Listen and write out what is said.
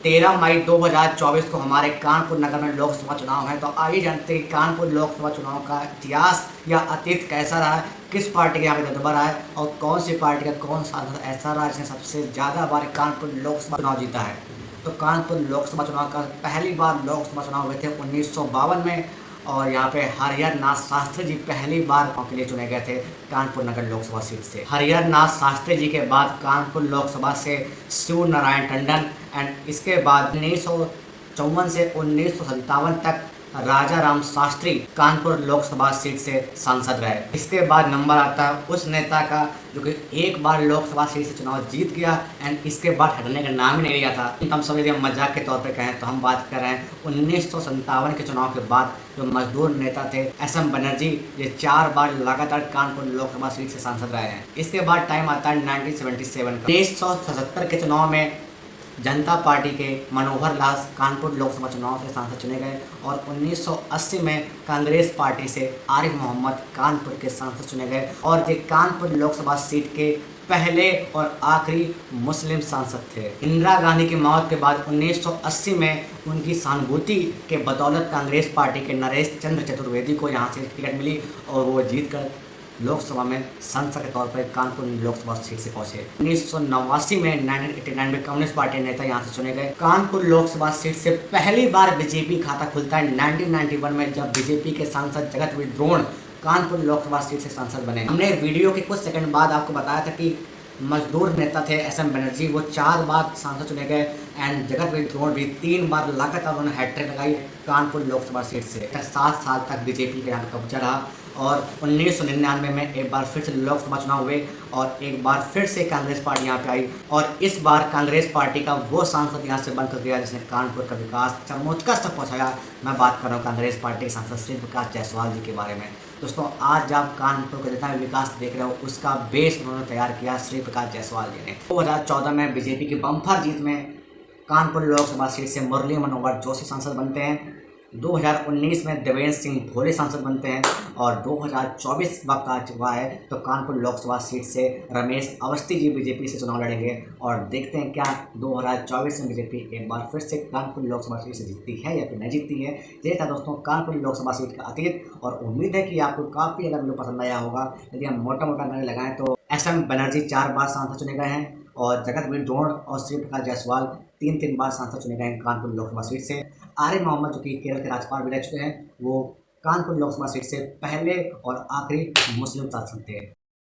13 मई 2024 को हमारे कानपुर नगर में लोकसभा चुनाव है। तो आइए जानते हैं कि कानपुर लोकसभा चुनाव का इतिहास या अतीत कैसा रहा है, किस पार्टी का यहाँ पे दबदबा रहा है और कौन सी पार्टी का कौन सांसद ऐसा रहा जिसने सबसे ज़्यादा बार कानपुर लोकसभा चुनाव जीता है। तो कानपुर लोकसभा चुनाव का पहली बार लोकसभा चुनाव हुए थे 1952 में और यहाँ पे हरिहर नाथ शास्त्री जी पहली बार के लिए चुने गए थे कानपुर नगर लोकसभा सीट से। हरिहर नाथ शास्त्री जी के बाद कानपुर लोकसभा से शिव नारायण टंडन एंड इसके बाद 1954 से 1957 तक राजा राम शास्त्री कानपुर लोकसभा सीट से सांसद रहे। इसके बाद नंबर आता है उस नेता का जो कि एक बार लोकसभा सीट से चुनाव जीत गया एंड इसके बाद हटने का नाम ही नहीं लिया था। हम सब यदि मजाक के तौर पे कहें तो हम बात कर रहे हैं 1957 के चुनाव के बाद जो मजदूर नेता थे SM बनर्जी, ये 4 बार लगातार कानपुर लोकसभा सीट से सांसद रहे हैं। इसके बाद टाइम आता है 1977 का। 1977 के चुनाव में जनता पार्टी के मनोहर लाल कानपुर लोकसभा चुनाव से सांसद चुने गए और 1980 में कांग्रेस पार्टी से आरिफ मोहम्मद कानपुर के सांसद चुने गए और ये कानपुर लोकसभा सीट के पहले और आखिरी मुस्लिम सांसद थे। इंदिरा गांधी की मौत के बाद 1980 में उनकी सहानुभूति के बदौलत कांग्रेस पार्टी के नरेश चंद्र चतुर्वेदी को यहाँ से टिकट मिली और वो जीतकर लोकसभा में सांसद के तौर पर कानपुर लोकसभा सीट से पहुंचे। 1989 में 1989 में कम्युनिस्ट पार्टी नेता यहां से चुने गए। कानपुर लोकसभा सीट से पहली बार बीजेपी खाता खुलता है 1991 में, जब बीजेपी के सांसद जगतवीर द्रोण कानपुर लोकसभा सीट से सांसद बने। हमने वीडियो के कुछ सेकंड बाद आपको बताया था कि मजदूर नेता थे SM बनर्जी, वो 4 बार सांसद चुने गए एंड जगतवीर द्रोण भी 3 बार लगातार उन्होंने हैट्रिक लगाई कानपुर लोकसभा सीट से। 7 साल तक बीजेपी का यहाँ पर कब्जा रहा और 1999 में एक बार फिर से लोकसभा चुनाव हुए और एक बार फिर से कांग्रेस पार्टी यहाँ पे आई और इस बार कांग्रेस पार्टी का वो सांसद यहाँ से बनकर गया जिसने कानपुर का विकास चरमोत्कर्ष तक पहुँचाया। मैं बात कर रहा हूँ कांग्रेस पार्टी के सांसद श्री प्रकाश जायसवाल जी के बारे में। दोस्तों, आज आप कानपुर का जितना भी विकास देख रहे हो उसका बेस उन्होंने तैयार किया श्री प्रकाश जायसवाल जी ने। 2014 में बीजेपी की बम्पर जीत में कानपुर लोकसभा सीट से मुरली मनोहर जोशी सांसद बनते हैं। 2019 में देवेंद्र सिंह भोले सांसद बनते हैं और 2024 वक्त आ चुका है तो कानपुर लोकसभा सीट से रमेश अवस्थी जी बीजेपी से चुनाव लड़ेंगे और देखते हैं क्या 2024 में बीजेपी एक बार फिर से कानपुर लोकसभा सीट से जीतती है या फिर नहीं जीतती है। ये था दोस्तों कानपुर लोकसभा सीट का अतीत और उम्मीद है कि आपको काफ़ी ज़्यादा वीडियो पसंद आया होगा। यदि हम मोटा मोटा अंदाजा लगाएं तो SM बनर्जी 4 बार सांसद चुने गए हैं और जगतवीर द्रोण और श्री प्रकाश जायसवाल 3 बार सांसद चुने गए हैं कानपुर लोकसभा सीट से। आरिफ मोहम्मद जो कि केरल के राज्यपाल भी रह चुके हैं, वो कानपुर लोकसभा सीट से पहले और आखिरी मुस्लिम सांसद थे।